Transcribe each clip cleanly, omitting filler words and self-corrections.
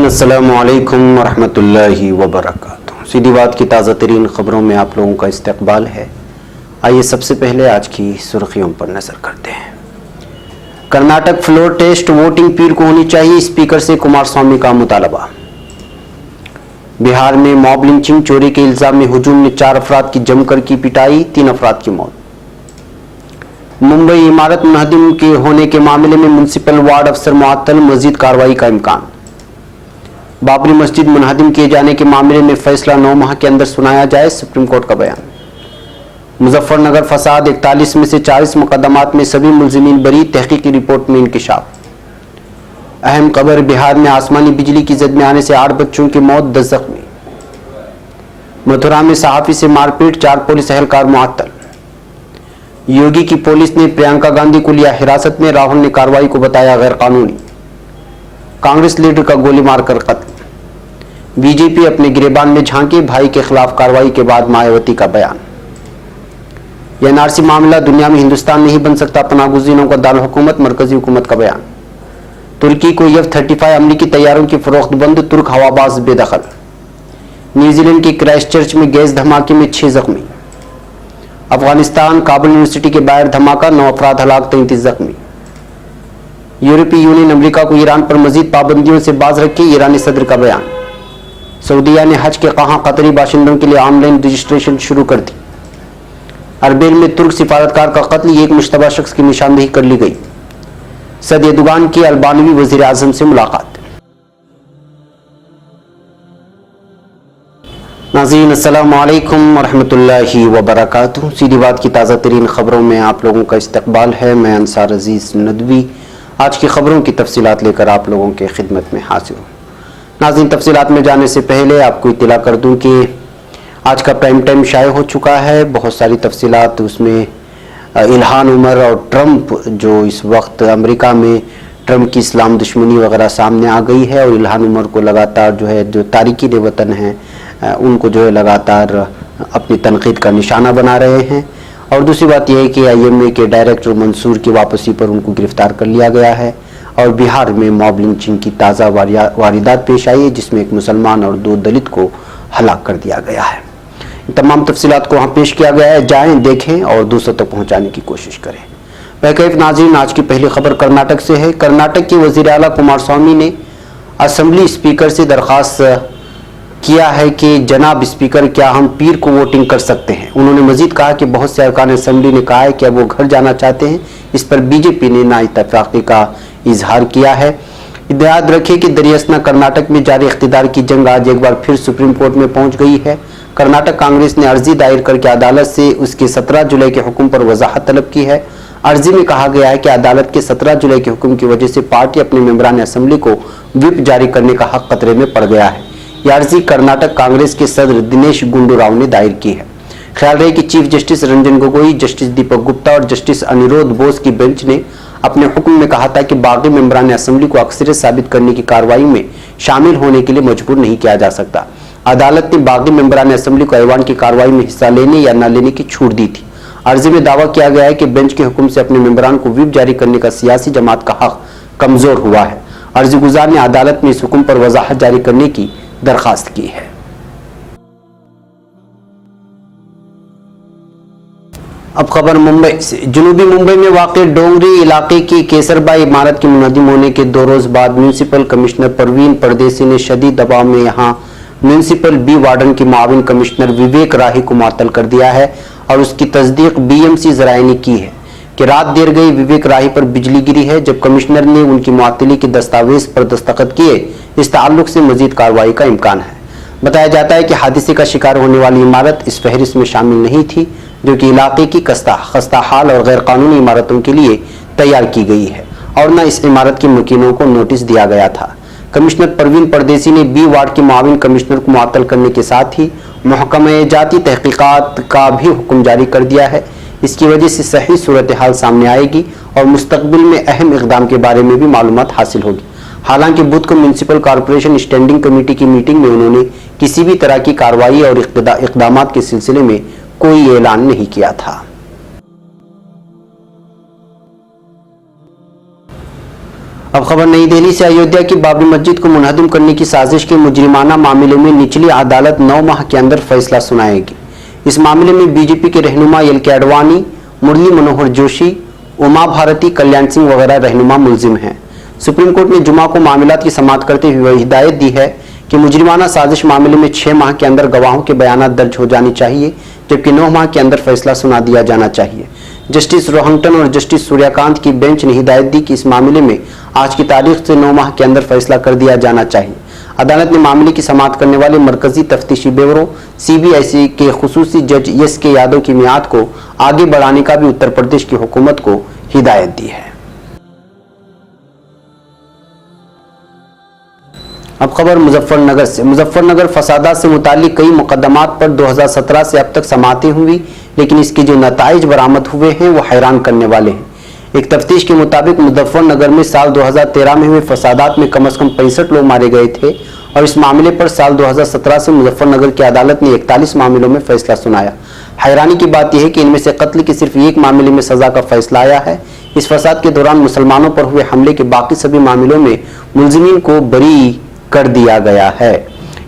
अस्सलामु अलैकुम वरहमतुल्लाहि वबरकातुहू। सीधी बात की ताज़ा तरीन खबरों में आप लोगों का इस्तकबाल है। आइए सबसे पहले आज की सुर्खियों पर नजर करते हैं। कर्नाटक फ्लोर टेस्ट वोटिंग पीर को होनी चाहिए, स्पीकर से कुमारस्वामी का मुतालबा। बिहार में मॉब लिंचिंग चोरी के इल्जाम में हुजूम में 4 अफराद की जमकर की पिटाई, 3 अफराद की मौत। मुंबई इमारत मुनहदिम के होने के मामले में म्युनिसिपल वार्ड अफसर मुअत्तल, मजीद कार्रवाई का इम्कान। बाबरी मस्जिद मुनहदिम किए जाने के मामले में फैसला 9 माह के अंदर सुनाया जाए, सुप्रीम कोर्ट का बयान। मुजफ्फरनगर फसाद 41 में से 40 मुकदमात में सभी मुल्जिमीन बरी, तहकीकी रिपोर्ट में इंकिशाफ। अहम खबर, बिहार में आसमानी बिजली की जद में आने से 8 बच्चों की मौत, 10 जख्मी। मथुरा में सहाफी से मारपीट, 4 पुलिस एहलकार मुअत्तल। योगी की पुलिस ने प्रियंका गांधी को लिया हिरासत में, राहुल ने कार्रवाई को बताया गैर कानूनी। कांग्रेस लीडर का गोली मारकर कत्ल। बीजेपी अपने गिरेबान में झांकी, भाई के खिलाफ कार्रवाई के बाद मायावती का बयान। एनआरसी मामला, दुनिया में हिंदुस्तान नहीं बन सकता पनाहगुज़ीनों का दारुल हुकूमत, मरकजी हुकूमत का बयान। तुर्की को F-35 अमरीकी तैयारों की फरोख्त बंद, तुर्क हवाबाज बेदखल। न्यूजीलैंड के क्राइस्टचर्च में गैस धमाके में 6 जख्मी। अफगानिस्तान काबुल यूनिवर्सिटी के बाहर धमाका, 9 अफराद हलाक, 33 जख्मी। यूरोपीय यूनियन अमेरिका को ईरान पर मजीद पाबंदियों से बाज रखे, ईरानी सदर का बयान। सऊदीया ने हज के कतरी बाशिंदों के लिए ऑनलाइन रजिस्ट्रेशन शुरू कर दी। अरबेल में तुर्क सिफारतकार का कत्ल, एक मुश्तबा शख्स की निशानदेही कर ली गई। सद एर्दोगान की अल्बानवी वजीर आजम से मुलाकात। नाज़रीन अस्सलामु अलैकुम वरहमतुल्लाहि वबरकातुहू। सीधी बात की ताज़ा तरीन खबरों में आप लोगों का इस्तकबाल है। मैं अंसार अजीज़ नदवी आज की खबरों की तफसीलात लेकर आप लोगों के खिदमत में हाजिर हूँ। नाज़रीन, तफसीलात में जाने से पहले आपको इत्तला कर दूं कि आज का प्राइम टाइम शाये हो चुका है। बहुत सारी तफसीलात उसमें इल्हान उमर और ट्रंप, जो इस वक्त अमेरिका में ट्रंप की इस्लाम दुश्मनी वगैरह सामने आ गई है और इल्हान उमर को लगातार जो तारिकीन वतन हैं उनको जो है लगातार अपनी तनकीद का निशाना बना रहे हैं। और दूसरी बात यह है कि IMA के डायरेक्टर मंसूर की वापसी पर उनको गिरफ्तार कर लिया गया है। और बिहार में मॉब लिंचिंग की ताज़ा वारदात पेश आई है, जिसमें एक मुसलमान और 2 दलित को हलाक कर दिया गया है। तमाम तफसीलात को वहाँ पेश किया गया है, जाएं देखें और दूसरों तक पहुँचाने की कोशिश करें। वह नाज़रीन, आज की पहली खबर कर्नाटक से है। कर्नाटक के वज़ीर आला कुमारस्वामी ने असम्बली स्पीकर से दरख्वास्त किया है कि जनाब स्पीकर, क्या हम पीर को वोटिंग कर सकते हैं। उन्होंने मजीद कहा कि बहुत से अरकान असम्बली ने कहा है कि अब वो घर जाना चाहते हैं। इस पर बीजेपी ने नाइत्तेफाकी का इजहार किया है। याद रखें कि दरियासना कर्नाटक में जारी इख्तिदार की जंग आज एक बार फिर सुप्रीम कोर्ट में पहुंच गई है। कर्नाटक कांग्रेस ने अर्जी दायर करके अदालत से उसके 17 जुलाई के हुक्म पर वजाहत तलब की है। अर्जी में कहा गया है कि अदालत के 17 जुलाई के हुक्म की वजह से पार्टी अपने मेंबरान असम्बली को व्हिप जारी करने का हक खतरे में पड़ गया है। यह अर्जी कर्नाटक कांग्रेस के सदर दिनेश गुंडू राव ने दायर की है। ख्याल रहे कि chief justice Ranjan Gogoi, justice Deepak Gupta और जस्टिस अनिरुद्ध बोस की बेंच ने अपने हुक्म में कहा था कि बागी मेंबरान असम्बली को अक्सरियत साबित करने की कार्रवाई में शामिल होने के लिए मजबूर नहीं किया जा सकता। अदालत ने बागी मेंबरान असम्बली को ऐवान की कार्रवाई में हिस्सा लेने या न लेने की छूट दी थी। अर्जी में दावा किया गया है कि बेंच के हुक्म से अपने मेंबरान को व्हिप जारी करने का सियासी जमात का हक कमजोर हुआ है। अर्जी गुजार ने अदालत में इस हुक्म पर वजाहत जारी करने की दरखास्त की है। अब खबर मुंबई से। जनूबी मुंबई में वाक़ डोंगरी इलाके की केसरबाई इमारत के मुनहदिम होने के 2 रोज बाद म्यूनिसिपल कमिश्नर परवीन परदेसी ने शदीद दबाव में यहां म्यूनिसिपल बी वार्डन के माविन कमिश्नर विवेक राही को मुअत्तल कर दिया है। और उसकी तस्दीक BMC ज़राए ने की है कि रात देर गई विवेक राही पर बिजली गिरी है। जब कमिश्नर ने उनकी मुअत्तली के दस्तावेज पर दस्तखत किए, इस ताल्लुक से मजीद कार्रवाई का इम्कान है। बताया जाता है कि हादसे का शिकार होने वाली इमारत इस फहरिस्त में शामिल नहीं थी, जो कि इलाके की खस्ता हाल और गैर कानूनी इमारतों के लिए तैयार की गई है, और न इस इमारत के मुकीनों को नोटिस दिया गया था। कमिश्नर परवीन परदेसी ने बी वार्ड के माविन कमिश्नर को मुअत्तल करने के साथ ही महकमे जाती तहकीकात का भी हुक्म जारी कर दिया है। इसकी वजह से सही सूरत हाल सामने आएगी और मुस्तकबिल में अहम इक़दाम के बारे में भी मालूमात हासिल होगी। हालांकि बुध को म्यूनिसिपल कॉरपोरेशन स्टैंडिंग कमेटी की मीटिंग में उन्होंने किसी भी तरह की कार्रवाई और इक़दामात के सिलसिले में कोई ऐलान नहीं किया था। अब खबर नई दिल्ली से। अयोध्या की बाबरी मस्जिद को मुनहदम करने की साजिश के मुजरिमाना मामले में निचली अदालत 9 माह के अंदर फैसला सुनाएगी। इस मामले में बीजेपी के रहनुमा एल के आडवाणी, मुरली मनोहर जोशी, उमा भारती, कल्याण सिंह वगैरह रहनुमा मुलजिम हैं। सुप्रीम कोर्ट ने जुमा को मामलात की समाअत करते हुए हिदायत दी है कि मुजरिमाना साजिश मामले में 6 माह के अंदर गवाहों के बयानात दर्ज हो जानी चाहिए, जबकि 9 माह के अंदर फैसला सुना दिया जाना चाहिए। जस्टिस रोहंगटन और जस्टिस सूर्यकांत की बेंच ने हिदायत दी कि इस मामले में आज की तारीख से 9 माह के अंदर फैसला कर दिया जाना चाहिए। अदालत ने मामले की समाअत करने वाले मरकजी तफ्तीशी ब्यूरो CBIC के खुसूसी जज SK यादव की मियाद को आगे बढ़ाने का भी उत्तर प्रदेश की हुकूमत को हिदायत दी है। अब खबर मुजफ्फरनगर से। मुजफ्फरनगर फसादात से मुताल्लिक कई मुकदमात पर 2017 से अब तक समाअतें हुई, लेकिन इसके जो नताइज बरामद हुए हैं वो हैरान करने वाले हैं। एक तफ्तीश के मुताबिक मुजफ्फरनगर में साल 2013 में हुए फसादात में कम से कम 65 लोग मारे गए थे और इस मामले पर साल 2017 से मुजफ्फरनगर की अदालत ने 41 मामलों में फैसला सुनाया। हैरानी की बात यह है कि इनमें से कत्ल के सिर्फ एक मामले में सजा का फैसला आया है। इस फसाद के दौरान मुसलमानों पर हुए हमले के बाकी सभी मामलों में मुलजिमीन को बरी कर दिया गया है।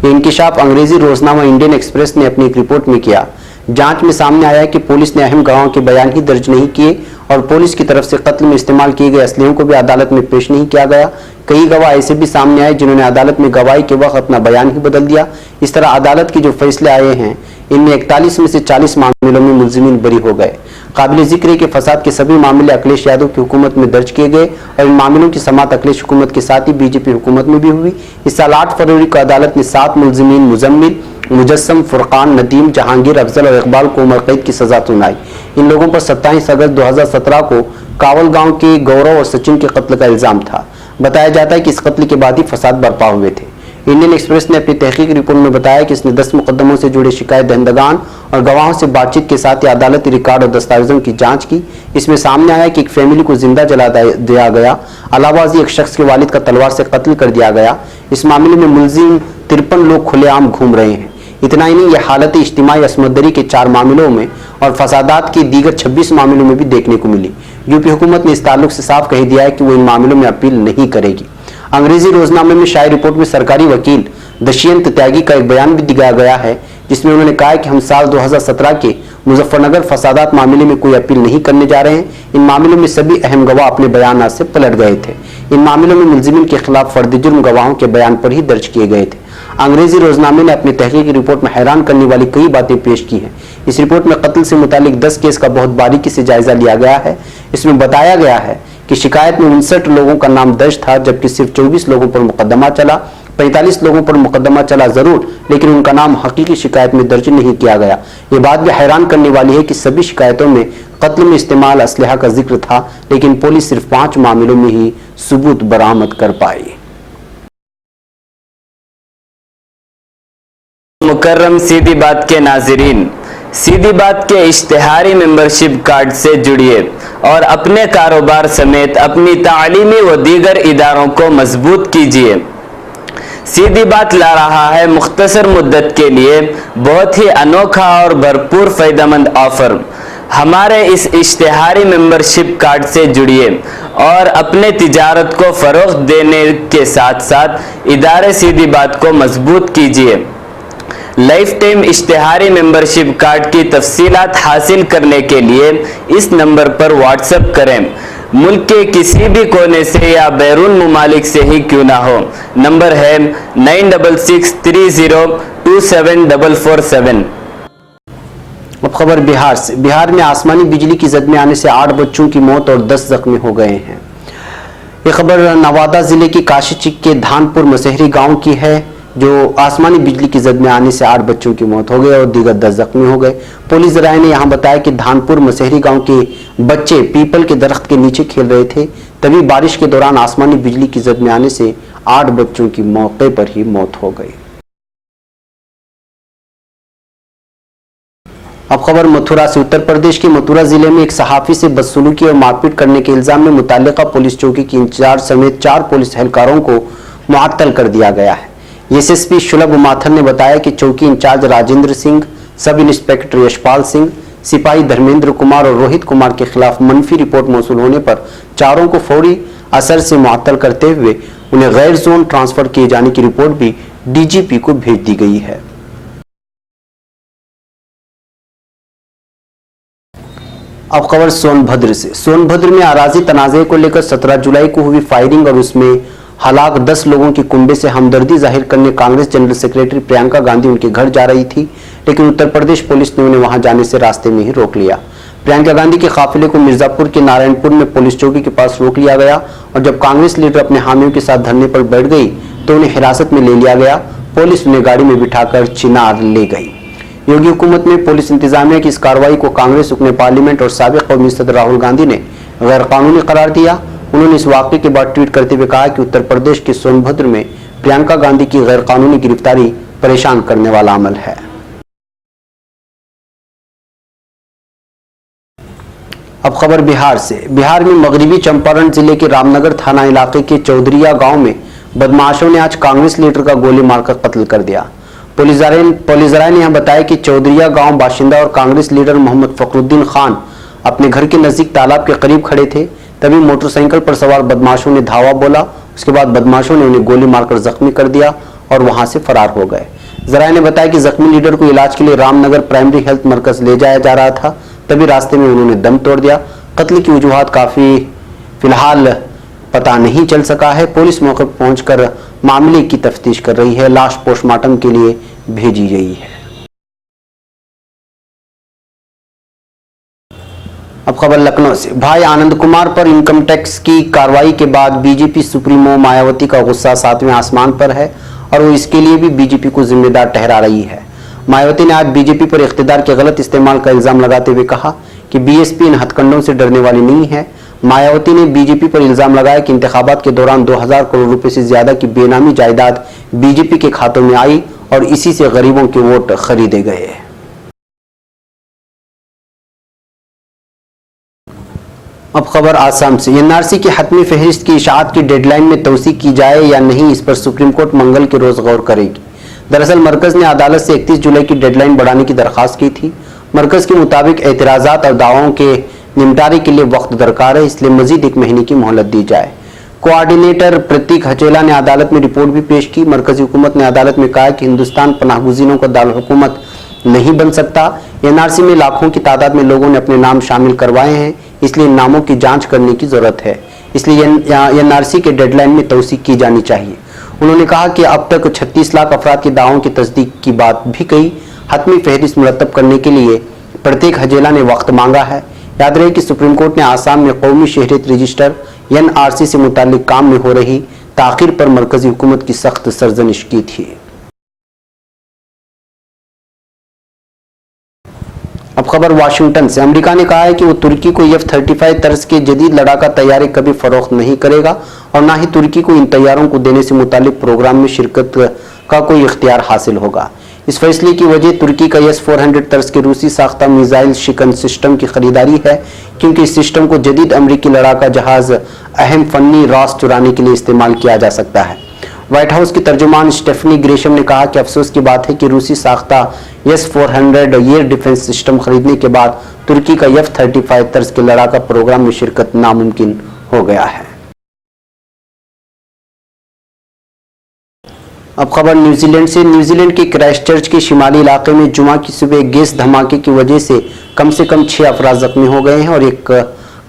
ये इंकिशाफ अंग्रेजी रोजनामा इंडियन एक्सप्रेस ने अपनी एक रिपोर्ट में किया। जांच में सामने आया कि पुलिस ने अहम गवाहों के बयान ही दर्ज नहीं किए और पुलिस की तरफ से कत्ल में इस्तेमाल किए गए असलहों को भी अदालत में पेश नहीं किया गया। कई गवाह ऐसे भी सामने आए जिन्होंने अदालत में गवाही के वक्त अपना बयान ही बदल दिया। इस तरह अदालत के जो फैसले आए हैं इनमें 41 में से 40 मामलों में मुलजिमीन बरी हो गए। काबिल जिक्र है कि फसाद के सभी मामले अखिलेश यादव की हुकूमत में दर्ज किए गए और इन मामलों की समाअत अखिलेश हुकूमत के साथ ही बीजेपी हुकूमत में भी हुई। इस साल 8 फरवरी को अदालत ने 7 मुलजिमीन मुजम्मिल, मुजस्सम, फुरकान, नदीम, जहांगीर, अफजल और इकबाल को उम्र कैद की सजा सुनाई। इन लोगों पर 27 अगस्त 2017 को कावल गांव के गौरव और सचिन के कत्ल का इल्जाम था। बताया जाता है कि इस कत्ल के बाद ही फसाद बर्पा हुए थे। इंडियन एक्सप्रेस ने अपनी तहकीक रिपोर्ट में बताया कि इसने 10 मुकदमों से जुड़े शिकायत दहंदगान और गवाहों से बातचीत के साथ ही अदालती रिकॉर्ड और दस्तावेजों की जांच की। इसमें सामने आया कि एक फैमिली को जिंदा जला दिया गया, अलावाजी एक शख्स के वालिद का तलवार से कत्ल कर दिया गया। इस मामले में मुलजिम 53 लोग खुलेआम घूम रहे हैं। इतना ही नहीं, यह हालत इज्तिमाई असमतदरी के 4 मामलों में और फसादात के दीगर 26 मामलों में भी देखने को मिली। यूपी हुकूमत ने इस ताल्लुक से साफ कह दिया है कि वो इन मामलों में अपील नहीं करेगी। अंग्रेजी रोजनामे में शाये रिपोर्ट में सरकारी वकील दशियंत त्यागी का एक बयान भी दिया गया है, जिसमें उन्होंने कहा है कि हम साल 2017 के मुजफ्फरनगर फसादात मामले में कोई अपील नहीं करने जा रहे हैं। इन मामलों में सभी अहम गवाह अपने बयान से पलट गए थे। इन मामलों में मुलजिमीन के खिलाफ फर्द जुर्म गवाहों के बयान पर ही दर्ज किए गए थे। अंग्रेजी रोजनामे ने अपनी तहकीकी रिपोर्ट में हैरान करने वाली कई बातें पेश की हैं। इस रिपोर्ट में कत्ल से मुतालिक 10 केस का बहुत बारीकी से जायजा लिया गया है। इसमें बताया गया है कि शिकायत में 59 लोगों का नाम दर्ज था, जबकि सिर्फ 24 लोगों पर मुकदमा चला। 45 लोगों पर मुकदमा चला जरूर, लेकिन उनका नाम हकीकी शिकायत में दर्ज नहीं किया गया। ये बात भी हैरान करने वाली है कि सभी शिकायतों में कत्ल में इस्तेमाल असलहा का जिक्र था, लेकिन पुलिस सिर्फ 5 मामलों में ही सबूत बरामद कर पाई। मुकर्रम सीधी बात के नाज़रीन, सीधी बात के इश्तिहारी मेंबरशिप कार्ड से जुड़िए और अपने कारोबार समेत अपनी तालीमी व दीगर इदारों को मजबूत कीजिए। सीधी बात ला रहा है मुख्तसर मुद्दत के लिए बहुत ही अनोखा और भरपूर फ़ायदेमंद ऑफ़र। हमारे इस इश्तिहारी मेंबरशिप कार्ड से जुड़िए और अपने तिजारत को फ़रोग़ देने के साथ साथ इदारे सीधी बात को मजबूत कीजिए। लाइफ टाइम इश्तिहारी मेंबरशिप कार्ड की तफसीलात हासिल करने के लिए इस नंबर पर व्हाट्सएप करें। मुल्क के किसी भी कोने से या बैरून मुमालिक से ही क्यों ना हो। नंबर है 9663027447। अब खबर बिहार से। बिहार में आसमानी बिजली की जद में आने से 8 बच्चों की मौत और 10 जख्मी हो गए हैं। ये खबर नवादा जिले की काशीचिक के धानपुर मसहरी गांव की है, जो आसमानी बिजली की जद में आने से 8 बच्चों की मौत हो गई और दीगर 10 जख्मी हो गए। पुलिस जराये ने यहां बताया कि धानपुर मसहरी गांव के बच्चे पीपल के दरख्त के नीचे खेल रहे थे, तभी बारिश के दौरान आसमानी बिजली की जद में आने से 8 बच्चों की मौके पर ही मौत हो गई। अब खबर मथुरा से। उत्तर प्रदेश के मथुरा जिले में एक सहाफी से बदसलूकी और मारपीट करने के इल्जाम में मुतल्लिका पुलिस चौकी की इंचार्ज समेत 4 पुलिस एहलकारों को मुअत्तल कर दिया गया है। एसएसपी शुलभ माथर ने बताया कि चौकी in charge Rajendra Singh, sub inspector Yashpal Singh, सिपाही धर्मेंद्र कुमार और रोहित कुमार के खिलाफ मनफी रिपोर्ट मौसूल होने पर चारों को फौरी असर से मुअत्तल करते हुए उन्हें गैर जोन ट्रांसफर किए जाने की रिपोर्ट भी डीजीपी को भेज दी गई है। अब खबर सोनभद्र से। सोनभद्र में अराजी तनाज़े को लेकर 17 जुलाई को हुई फायरिंग और उसमें हलाक 10 लोगों की कुंबे से हमदर्दी जाहिर करने कांग्रेस जनरल सेक्रेटरी प्रियंका गांधी उनके घर जा रही थी, लेकिन उत्तर प्रदेश पुलिस ने उन्हें वहां जाने से रास्ते में ही रोक लिया। प्रियंका गांधी के काफिले को मिर्जापुर के नारायणपुर में पुलिस चौकी के पास रोक लिया गया और जब कांग्रेस लीडर अपने हामियों के साथ धरने पर बैठ गई तो उन्हें हिरासत में ले लिया गया। पुलिस उन्हें गाड़ी में बिठाकर चिनार ले गई। योगी हुकूमत में पुलिस इंतजामिया की इस कार्रवाई को कांग्रेस रुकने पार्लियामेंट और साबिक कौमी सदर राहुल गांधी ने गैर कानूनी करार दिया। उन्होंने इस वाकये के बाद ट्वीट करते हुए कहा कि उत्तर प्रदेश के सोनभद्र में प्रियंका गांधी की गैर कानूनी गिरफ्तारी परेशान करने वाला अमल है। अब खबर बिहार से। बिहार में मगरबी चंपारण जिले के रामनगर थाना इलाके के चौधरिया गांव में बदमाशों ने आज कांग्रेस लीडर का गोली मारकर कत्ल कर दिया। पुलिस जराये ने यहां बताया कि चौधरिया गांव बाशिंदा और कांग्रेस लीडर मोहम्मद फखरुद्दीन खान अपने घर के नजदीक तालाब के करीब खड़े थे, तभी मोटरसाइकिल पर सवार बदमाशों ने धावा बोला। उसके बाद बदमाशों ने उन्हें गोली मारकर जख्मी कर दिया और वहां से फरार हो गए। जराये ने बताया कि जख्मी लीडर को इलाज के लिए रामनगर प्राइमरी हेल्थ मरकज ले जाया जा रहा था, तभी रास्ते में उन्होंने दम तोड़ दिया। कत्ल की वजूहात काफी फिलहाल पता नहीं चल सका है। पुलिस मौके पर पहुंचकर मामले की तफ्तीश कर रही है। लाश पोस्टमार्टम के लिए भेजी गई है। अब खबर लखनऊ से। भाई आनंद कुमार पर इनकम टैक्स की कार्रवाई के बाद बीजेपी सुप्रीमो मायावती का गुस्सा 7वें आसमान पर है और वो इसके लिए भी बीजेपी को जिम्मेदार ठहरा रही है। मायावती ने आज बीजेपी पर इख्तिदार के गलत इस्तेमाल का इल्जाम लगाते हुए कहा कि बीएसपी इन हथकंडों से डरने वाली नहीं है। मायावती ने बीजेपी पर इल्जाम लगाया कि इंतखाबात के दौरान 2000 करोड़ रुपए से ज्यादा की बेनामी जायदाद बीजेपी के खातों में आई और इसी से गरीबों के वोट खरीदे गए। अब खबर आसाम से। एनआरसी की हतमी फहरिस्त की इशाअत की डेडलाइन में तौसीक की जाए या नहीं, इस पर सुप्रीम कोर्ट मंगल के रोज गौर करेगी। दरअसल मरकज ने अदालत से 31 जुलाई की डेडलाइन बढ़ाने की दरखास्त की थी। मरकज के मुताबिक एतराजात और दावों के निपटारे के लिए वक्त दरकार है, इसलिए मजीद 1 महीने की मोहलत दी जाए। कोऑर्डिनेटर प्रतीक हचेला ने अदालत में रिपोर्ट भी पेश की। मरकजी हुकूमत ने अदालत में कहा कि हिंदुस्तान पनाहगुजीरों का दारुल हुकूमत नहीं बन सकता। एनआरसी में लाखों की तादाद में लोगों ने अपने नाम शामिल करवाए हैं, इसलिए इन नामों की जांच करने की जरूरत है। इसलिए एनआरसी के डेडलाइन में तौसीक की जानी चाहिए। उन्होंने कहा कि अब तक 36 लाख अफराद के दावों की तस्दीक की बात भी कही। हतमी फहरिस्त मुरतब करने के लिए प्रतीक हजेला ने वक्त मांगा है। याद रहे कि सुप्रीम कोर्ट ने आसाम में कौमी शहरियत रजिस्टर एनआरसी से मुताल्लिक काम में हो रही ताखिर पर मरकजी हुकूमत की सख्त सरजनिश की थी। अब खबर वाशिंगटन से। अमेरिका ने कहा है कि वो तुर्की को F-35 तर्ज के जदीद लड़ाका तैयारे कभी फरोख्त नहीं करेगा और ना ही तुर्की को इन तैयारों को देने से मुतालिक प्रोग्राम में शिरकत का कोई इख्तियार हासिल होगा। इस फैसले की वजह तुर्की का S-400 तर्ज के रूसी साख्ता मिसाइल शिकन सिस्टम की खरीदारी है, क्योंकि इस सिस्टम को जदीद अमरीकी लड़ाका जहाज अहम फन्नी रास चुराने के लिए इस्तेमाल किया जा सकता है। व्हाइट हाउस की तर्जुमान स्टेफनी ग्रेशम ने कहा कि अफसोस की बात है कि रूसी साख्ता S-400 एयर डिफेंस सिस्टम खरीदने के बाद तुर्की का F-35 तर्ज के लड़ाका प्रोग्राम में शिरकत नामुमकिन हो गया है। अब खबर न्यूजीलैंड से। न्यूजीलैंड के क्राइस्टचर्च के शिमाली इलाके में जुमा की सुबह गैस धमाके की वजह से कम 6 अफराद जख्मी हो गए हैं और एक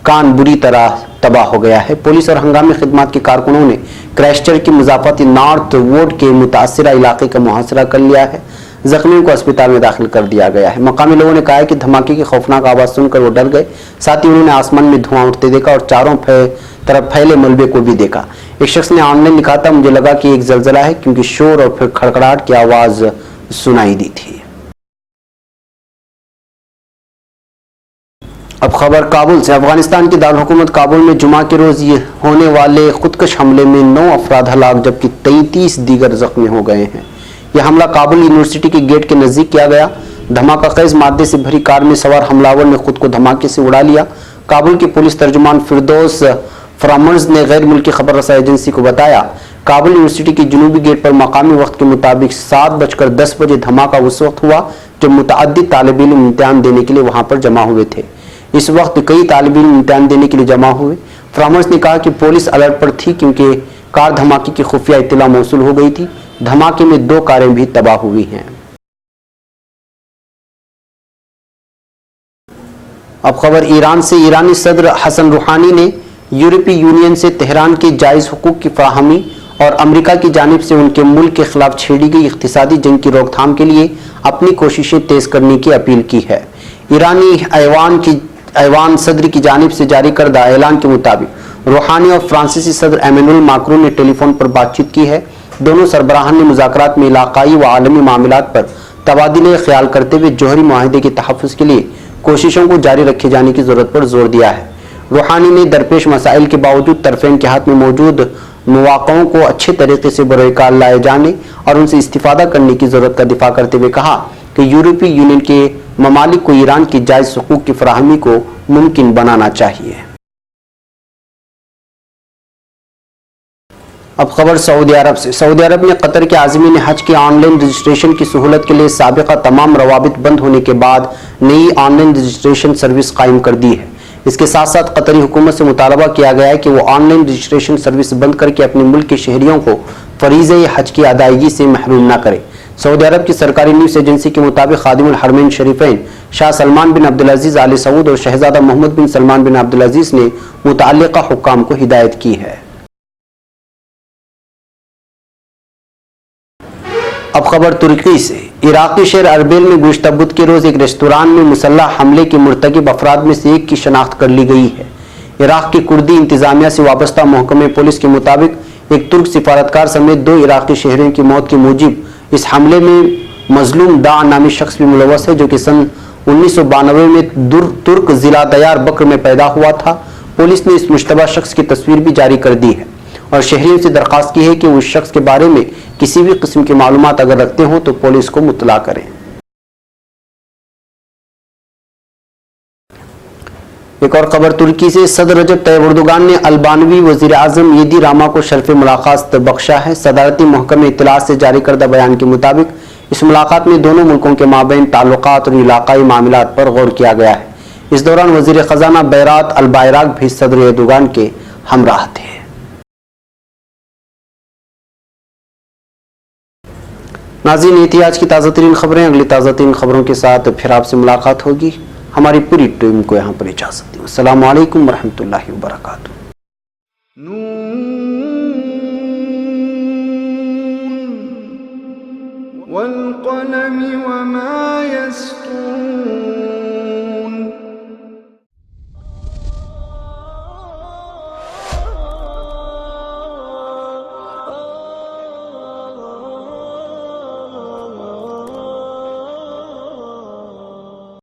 कान बुरी तरह तबाह हो गया है। पुलिस और हंगामी खिदमत के कारकुनों ने क्राइस्टचर्च के मुजाफती नॉर्थ वार्ड के मुतासिरा इलाके का मुहासरा कर लिया है। जख्मियों को अस्पताल में दाखिल कर दिया गया है। मकामी लोगों ने कहा है कि धमाके की खौफनाक आवाज सुनकर वो डर गए। साथ ही उन्होंने आसमान में धुआं उठते देखा और चारों तरफ फैले मलबे को भी देखा। एक शख्स ने ऑनलाइन लिखा था, मुझे लगा कि एक जलजला है क्योंकि शोर और फिर खड़खड़ाहट की आवाज सुनाई दी थी। अब खबर काबुल से। अफगानिस्तान की दारुल काबुल में जुमा के रोज होने वाले खुदकश हमले में 9 अफराद हलाक जबकि 33 दीगर जख्मी हो गए हैं। यह हमला काबुल यूनिवर्सिटी के गेट के नजदीक किया गया। धमाका खेज मादे से भरी कार में सवार हमलावर ने खुद को धमाके से उड़ा लिया। काबुल के पुलिस तर्जुमान फिरदौस फ्रामर्स ने गैर मुल्की खबर रसा एजेंसी को बताया, काबुल यूनिवर्सिटी के जुनूबी गेट पर मकामी वक्त के मुताबिक 7:10 बजे धमाका उस वक्त हुआ जब मुतअद्दिद तालिब इल्म इम्तिहान देने के लिए वहां पर जमा हुए थे। इस वक्त कई तालिब इल्म इम्तिहान देने के लिए जमा हुए। फ्रामर्स ने कहा कि पुलिस अलर्ट पर थी क्योंकि कार धमाके की खुफिया इत्तला मौसूल हो गई थी। धमाके में 2 कारें भी तबाह हुई हैं। अब खबर ईरान से। ईरानी सदर हसन रूहानी ने यूरोपीय यूनियन से तेहरान के जायज़ हुकूक की फराहमी और अमेरिका की जानिब से उनके मुल्क के खिलाफ छेड़ी गई इक़्तिसादी जंग की रोकथाम के लिए अपनी कोशिशें तेज़ करने की अपील की है। ईरानी ऐवान सदर की जानिब से जारी करदा ऐलान के मुताबिक रूहानी और फ्रांसीसी सदर एमेनुअल मैक्रोन ने टेलीफोन पर बातचीत की है। दोनों सरबराहान ने मुज़ाकरात में इलाकाई व आलमी मामलात पर तबादले ख्याल करते हुए जौहरी मुआहदे के तहफ़्फ़ुज़ के लिए कोशिशों को जारी रखे जाने की ज़रूरत पर जोर दिया है। रूहानी ने दरपेश मसाइल के बावजूद तरफ़ेन के हाथ में मौजूद मौक़ों को अच्छे तरीके से बरोकार लाए जाने और उनसे इस्तिफ़ादा करने की ज़रूरत का दिफा करते हुए कहा कि यूरोपीय यूनियन के ममालिक को ईरान की जायज़ हुकूक की फराहमी को मुमकिन बनाना चाहिए। अब खबर सऊदी अरब से। सऊदी अरब ने कतर के आज़मीन हज के ऑनलाइन रजिस्ट्रेशन की सहूलत के लिए साबिक़ा तमाम रवाबित बंद होने के बाद नई ऑनलाइन रजिस्ट्रेशन सर्विस कायम कर दी है। इसके साथ साथ कतरी हुकूमत से मुतालबा किया गया है कि वो ऑनलाइन रजिस्ट्रेशन सर्विस बंद करके अपने मुल्क के शहरियों को फरीज़े हज की अदायगी से महरूम न करे। सऊदी अरब की सरकारी न्यूज़ एजेंसी के मुताबिक खादिमुल हरमैन शरीफैन शाह सलमान बिन अब्दुल अजीज़ आले सऊद और शहजादा मोहम्मद बिन सलमान बिन अब्दुल अजीज़ ने मुतअल्लिक़ा हुक्काम को हिदायत की है। अब खबर तुर्की से। इराक़ी शहर अरबिल में गुज़िश्ता बुध के रोज़ एक रेस्तरान में मुसल्लह हमले के मुर्तकिब अफराद में से एक की शनाख्त कर ली गई है। इराक़ की कुर्दी इंतज़ामिया से वाबस्ता महकमे पुलिस के मुताबिक एक तुर्क सिफारतकार समेत 2 इराक़ी शहरियों की मौत के मूजिब इस हमले में मजलूम दा नामी शख्स भी मुलव्वस है, जो कि सन 1992 में तुर्क ज़िला दयार बकर में पैदा हुआ था। पुलिस ने इस मुश्तबा शख्स की तस्वीर भी जारी कर दी है और शहरियों से दरख्वास्त की है कि उस शख्स के बारे में किसी भी किस्म की मालूमात अगर रखते हो तो पुलिस को मुतला करें। एक और खबर तुर्की से। सदर रजब तैयब एर्दोगान ने अल्बानवी वज़ीर आज़म येदी रामा को शर्फ मुलाकात बख्शा है। सदारती महकमे इत्तलात से जारी करदा बयान के मुताबिक इस मुलाकात में दोनों मुल्कों के माबैन ताल्लुकात और इलाकाई मामलात पर गौर किया गया है। इस दौरान वज़ीर ख़जाना बैरात अल-बायराक भी सदर एर्दोगान के हमराह थे। नाज़रीन, ये थी आज की ताज़ा तरीन खबरें। अगली ताज़ा तरीन खबरों के साथ फिर आपसे मुलाकात होगी। हमारी पूरी टीम को यहाँ पर इजाज़त दी। अस्सलामु अलैकुम वरहमतुल्लाहि वबरकातुहू। वल क़लम